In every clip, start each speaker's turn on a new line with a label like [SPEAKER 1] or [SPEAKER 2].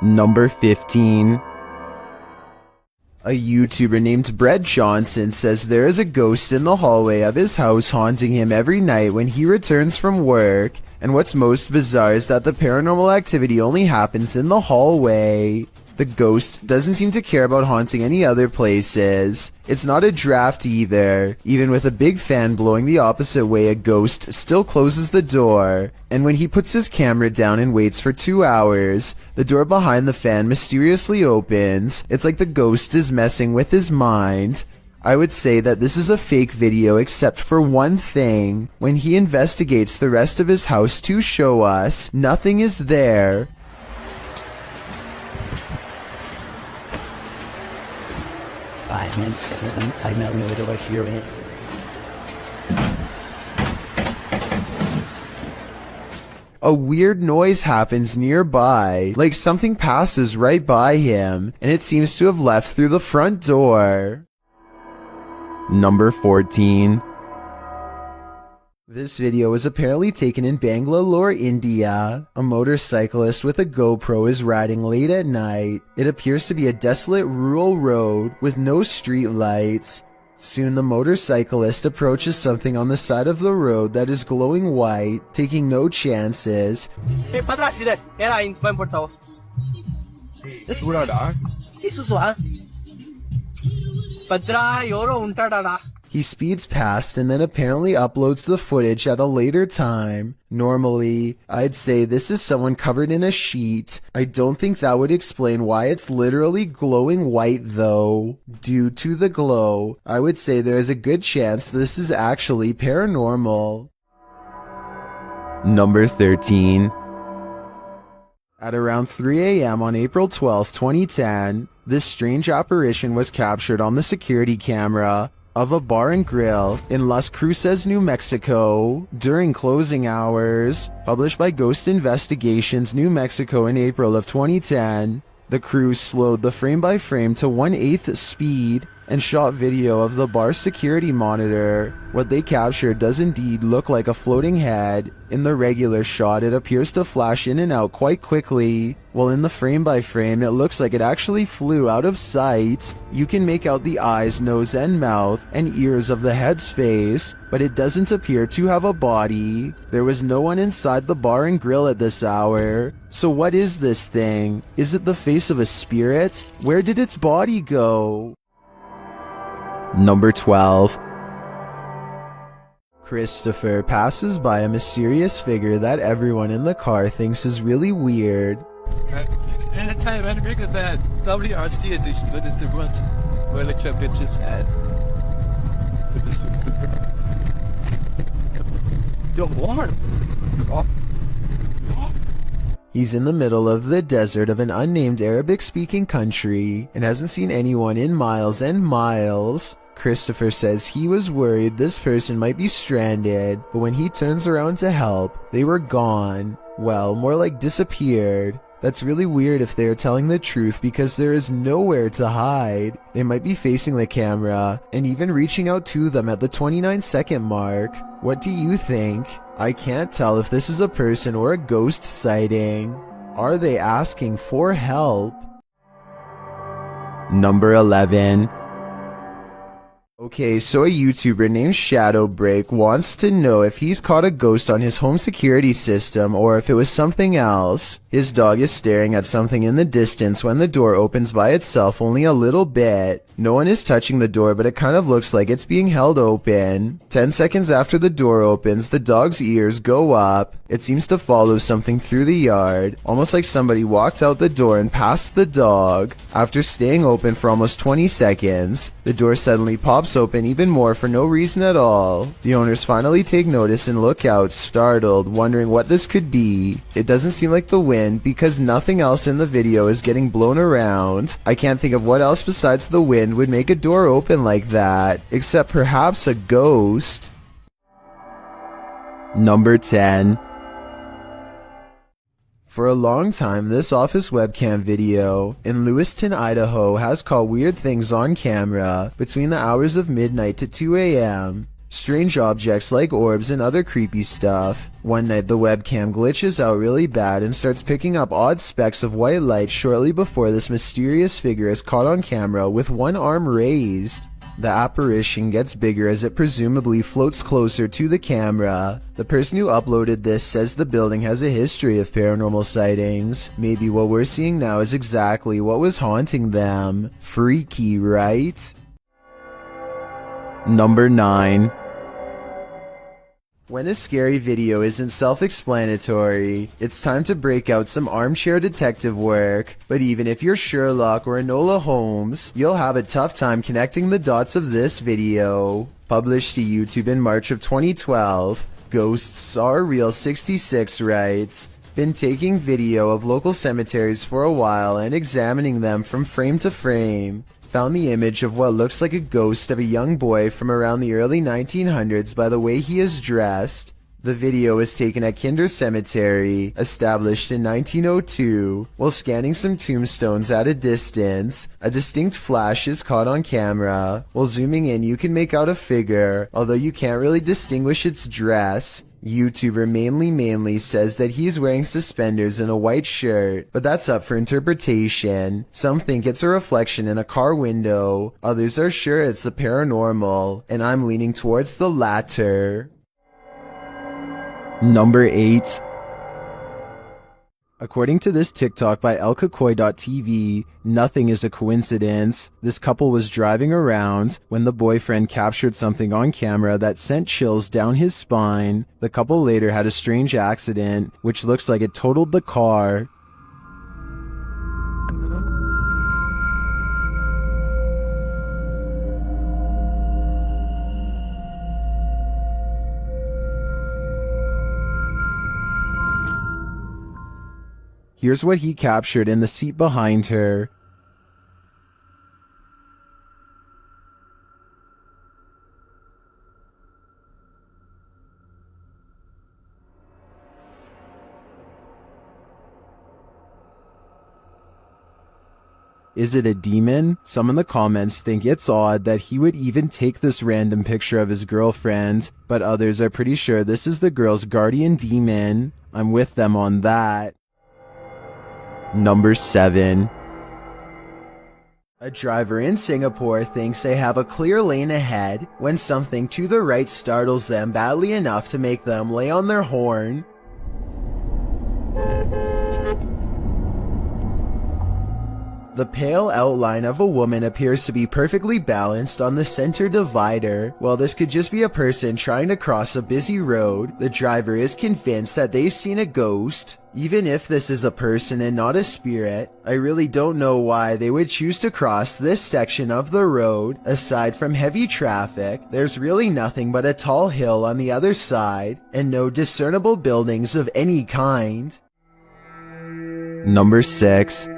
[SPEAKER 1] Number 15. A YouTuber named Brett Johnson says there is a ghost in the hallway of his house haunting him every night when he returns from work, and what's most bizarre is that the paranormal activity only happens in the hallway. The ghost doesn't seem to care about haunting any other places. It's not a draft either. Even with a big fan blowing the opposite way, a ghost still closes the door. And when he puts his camera down and waits for 2 hours, the door behind the fan mysteriously opens. It's like the ghost is messing with his mind. I would say that this is a fake video except for one thing. When he investigates the rest of his house to show us, nothing is there. A weird noise happens nearby, like something passes right by him, and it seems to have left through the front door. Number 14. This video was apparently taken in Bangalore, India. A motorcyclist with a GoPro is riding late at night. It appears to be a desolate rural road with no street lights. Soon the motorcyclist approaches something on the side of the road that is glowing white, taking no chances. He speeds past and then apparently uploads the footage at a later time. Normally, I'd say this is someone covered in a sheet. I don't think that would explain why it's literally glowing white though. Due to the glow, I would say there is a good chance this is actually paranormal. Number 13. At around 3 a.m. on April 12, 2010, this strange apparition was captured on the security camera of a bar and grill in Las Cruces, New Mexico during closing hours. Published by Ghost Investigations, New Mexico in April of 2010, the crew slowed the frame-by-frame to 1/8 speed and shot video of the bar's security monitor. What they captured does indeed look like a floating head. In the regular shot, it appears to flash in and out quite quickly, while in the frame-by-frame, it looks like it actually flew out of sight. You can make out the eyes, nose, and mouth, and ears of the head's face, but it doesn't appear to have a body. There was no one inside the bar and grill at this hour. So what is this thing? Is it the face of a spirit? Where did its body go? Number 12. Christopher passes by a mysterious figure that everyone in the car thinks is really weird.
[SPEAKER 2] Anytime I look at that WRC edition, what is the one where lecture bitches at?
[SPEAKER 1] He's in the middle of the desert of an unnamed Arabic-speaking country and hasn't seen anyone in miles and miles. Christopher says he was worried this person might be stranded, but when he turns around to help, they were gone. Well, more like disappeared. That's really weird if they are telling the truth because there is nowhere to hide. They might be facing the camera and even reaching out to them at the 29-second mark. What do you think? I can't tell if this is a person or a ghost sighting. Are they asking for help? Number 11. Okay, so a YouTuber named Shadowbreak wants to know if he's caught a ghost on his home security system or if it was something else. His dog is staring at something in the distance when the door opens by itself only a little bit. No one is touching the door, but it kind of looks like it's being held open. 10 seconds after the door opens, the dog's ears go up. It seems to follow something through the yard, almost like somebody walked out the door and passed the dog. After staying open for almost 20 seconds, the door suddenly pops open even more for no reason at all. The owners finally take notice and look out, startled, wondering what this could be. It doesn't seem like the wind because nothing else in the video is getting blown around. I can't think of what else besides the wind would make a door open like that, except perhaps a ghost. Number 10. For a long time, this office webcam video in Lewiston, Idaho has caught weird things on camera between the hours of midnight to 2 a.m. strange objects like orbs and other creepy stuff. One night the webcam glitches out really bad and starts picking up odd specks of white light shortly before this mysterious figure is caught on camera with one arm raised. The apparition gets bigger as it presumably floats closer to the camera. The person who uploaded this says the building has a history of paranormal sightings. Maybe what we're seeing now is exactly what was haunting them. Freaky, right? Number 9. When a scary video isn't self-explanatory, it's time to break out some armchair detective work. But even if you're Sherlock or Enola Holmes, you'll have a tough time connecting the dots of this video. Published to YouTube in March of 2012, Ghosts Are Real 66 writes, "Been taking video of local cemeteries for a while and examining them from frame to frame. Found the image of what looks like a ghost of a young boy from around the early 1900s by the way he is dressed. The video was taken at Kinder Cemetery, established in 1902. While scanning some tombstones at a distance, a distinct flash is caught on camera. While zooming in, you can make out a figure, although you can't really distinguish its dress. YouTuber Manly says that he's wearing suspenders and a white shirt, but that's up for interpretation. Some think it's a reflection in a car window, others are sure it's the paranormal, and I'm leaning towards the latter." Number 8. According to this TikTok by elkakoi.tv, nothing is a coincidence. This couple was driving around when the boyfriend captured something on camera that sent chills down his spine. The couple later had a strange accident, which looks like it totaled the car. Here's what he captured in the seat behind her. Is it a demon? Some in the comments think it's odd that he would even take this random picture of his girlfriend, but others are pretty sure this is the girl's guardian demon. I'm with them on that. Number 7. A driver in Singapore thinks they have a clear lane ahead when something to the right startles them badly enough to make them lay on their horn. The pale outline of a woman appears to be perfectly balanced on the center divider. While this could just be a person trying to cross a busy road, the driver is convinced that they've seen a ghost. Even if this is a person and not a spirit, I really don't know why they would choose to cross this section of the road. Aside from heavy traffic, there's really nothing but a tall hill on the other side, and no discernible buildings of any kind. Number 6.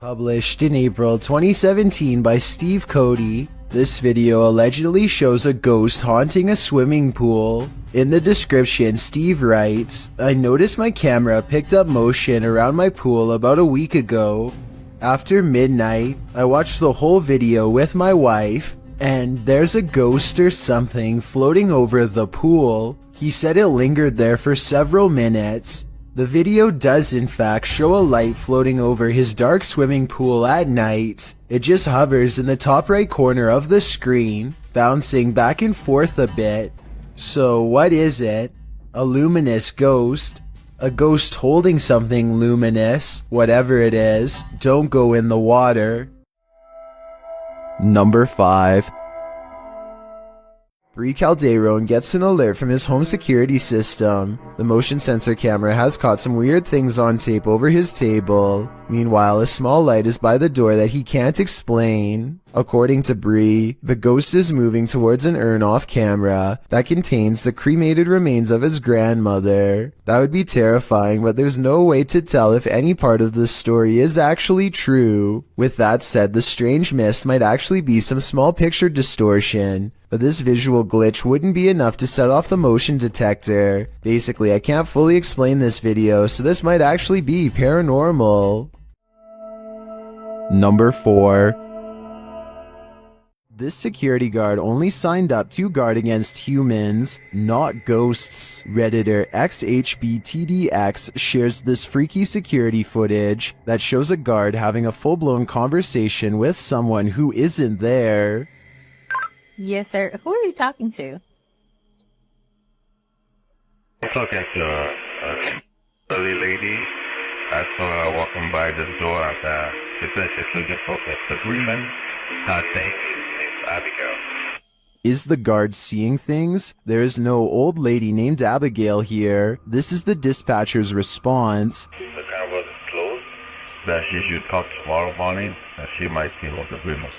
[SPEAKER 1] Published in April 2017 by Steve Cody, this video allegedly shows a ghost haunting a swimming pool. In the description, Steve writes, "I noticed my camera picked up motion around my pool about a week ago. After midnight, I watched the whole video with my wife, and there's a ghost or something floating over the pool. He said it lingered there for several minutes. The video does in fact show a light floating over his dark swimming pool at night. It just hovers in the top right corner of the screen, bouncing back and forth a bit. So what is it? A luminous ghost? A ghost holding something luminous? Whatever it is, don't go in the water." Number 5. Brie Calderon gets an alert from his home security system. The motion sensor camera has caught some weird things on tape over his table. Meanwhile, a small light is by the door that he can't explain. According to Brie, the ghost is moving towards an urn off camera that contains the cremated remains of his grandmother. That would be terrifying, but there's no way to tell if any part of the story is actually true. With that said, the strange mist might actually be some small picture distortion, but this visual glitch wouldn't be enough to set off the motion detector. Basically, I can't fully explain this video, so this might actually be paranormal. Number 4. This security guard only signed up to guard against humans, not ghosts. Redditor XHBTDX shares this freaky security footage that shows a guard having a full-blown conversation with someone who isn't there.
[SPEAKER 3] Yes, sir. Who are you talking to?
[SPEAKER 4] I'm talking to a silly lady. I saw her walking by this door after it's looking for the agreement. Thank you. It's Abigail.
[SPEAKER 1] Is the guard seeing things? There is no old lady named Abigail here. This is the dispatcher's response.
[SPEAKER 4] The camera is closed. That she should talk tomorrow morning, and she might see what the agreement.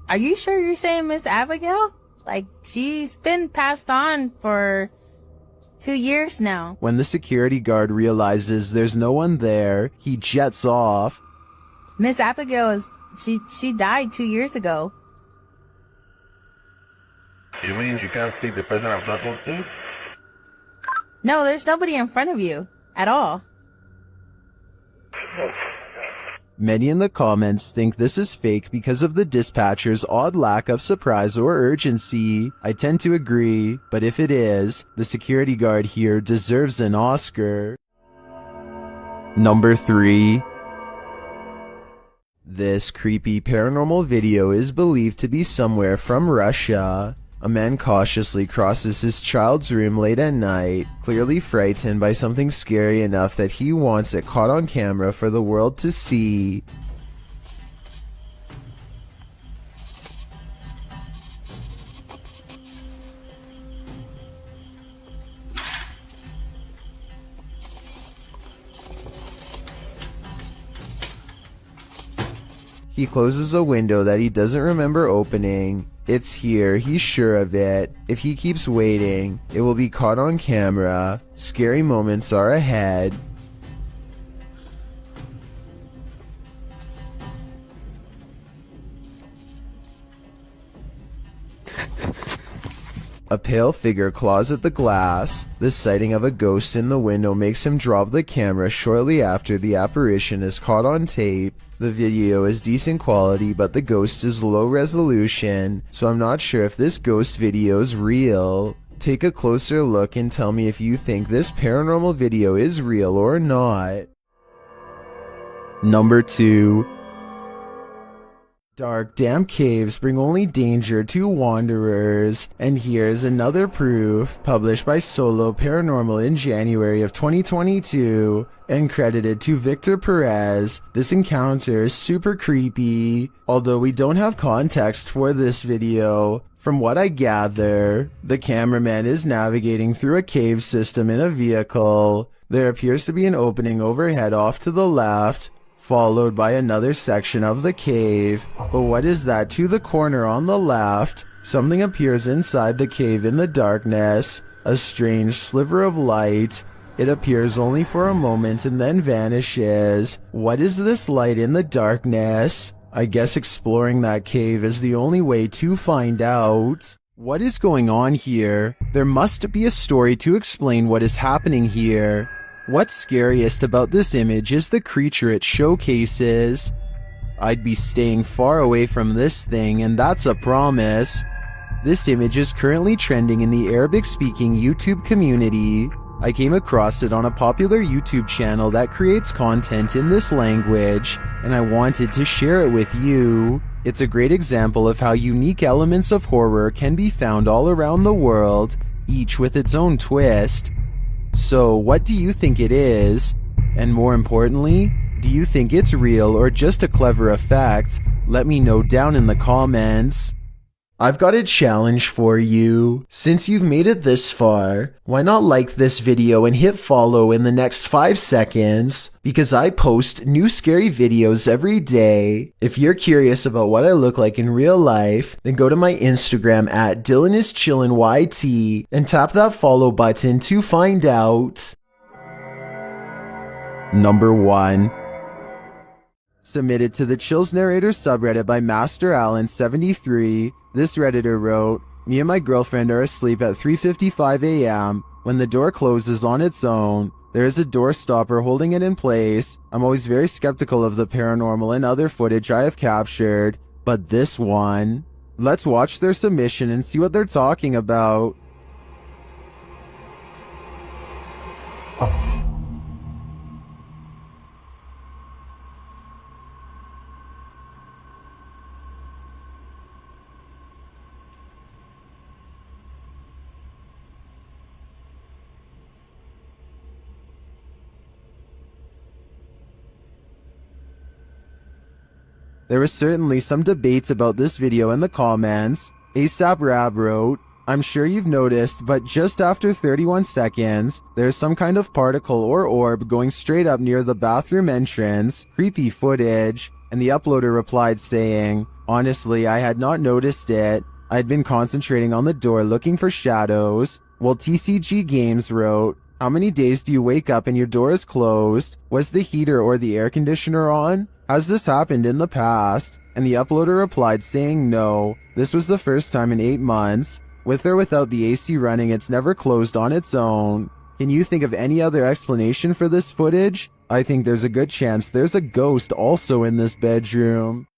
[SPEAKER 3] Are you sure you're saying Miss Abigail? Like, she's been passed on for 2 years now.
[SPEAKER 1] When the security guard realizes there's no one there, he jets off.
[SPEAKER 3] Miss Abigail is, she died 2 years ago.
[SPEAKER 4] You mean you can't see the person I'm talking to?
[SPEAKER 3] No, there's nobody in front of you at all.
[SPEAKER 1] Many in the comments think this is fake because of the dispatcher's odd lack of surprise or urgency. I tend to agree, but if it is, the security guard here deserves an Oscar. Number 3. This creepy paranormal video is believed to be somewhere from Russia. A man cautiously crosses his child's room late at night, clearly frightened by something scary enough that he wants it caught on camera for the world to see. He closes a window that he doesn't remember opening. It's here, he's sure of it. If he keeps waiting, it will be caught on camera. Scary moments are ahead. A pale figure claws at the glass. The sighting of a ghost in the window makes him drop the camera shortly after the apparition is caught on tape. The video is decent quality, but the ghost is low resolution, so I'm not sure if this ghost video is real. Take a closer look and tell me if you think this paranormal video is real or not. Number 2. Dark, damp caves bring only danger to wanderers, and here's another proof, published by Solo Paranormal in January of 2022, and credited to Victor Perez. This encounter is super creepy, although we don't have context for this video. From what I gather, the cameraman is navigating through a cave system in a vehicle. There appears to be an opening overhead off to the left, followed by another section of the cave. But what is that to the corner on the left? Something appears inside the cave in the darkness, a strange sliver of light. It appears only for a moment and then vanishes. What is this light in the darkness? I guess exploring that cave is the only way to find out. What is going on here? There must be a story to explain what is happening here. What's scariest about this image is the creature it showcases. I'd be staying far away from this thing, and that's a promise. This image is currently trending in the Arabic-speaking YouTube community. I came across it on a popular YouTube channel that creates content in this language, and I wanted to share it with you. It's a great example of how unique elements of horror can be found all around the world, each with its own twist. So, what do you think it is? And more importantly, do you think it's real or just a clever effect? Let me know down in the comments. I've got a challenge for you. Since you've made it this far, why not like this video and hit follow in the next 5 seconds? Because I post new scary videos every day. If you're curious about what I look like in real life, then go to my Instagram at DylanIsChillinYT and tap that follow button to find out. Number 1. Submitted to the Chills Narrator subreddit by Master Allen73, this Redditor wrote, "Me and my girlfriend are asleep at 3:55 a.m. when the door closes on its own. There is a door stopper holding it in place. I'm always very skeptical of the paranormal and other footage I have captured, but this one... Let's watch their submission and see what they're talking about. There was certainly some debates about this video in the comments. ASAP Rab wrote, I'm sure you've noticed, but just after 31 seconds, there's some kind of particle or orb going straight up near the bathroom entrance. Creepy footage. And the uploader replied saying, honestly, I had not noticed it. I'd been concentrating on the door looking for shadows. While TCG Games wrote, how many days do you wake up and your door is closed? Was the heater or the air conditioner on? Has this happened in the past? And the uploader replied saying no, this was the first time in 8 months. With or without the AC running, it's never closed on its own. Can you think of any other explanation for this footage? I think there's a good chance there's a ghost also in this bedroom.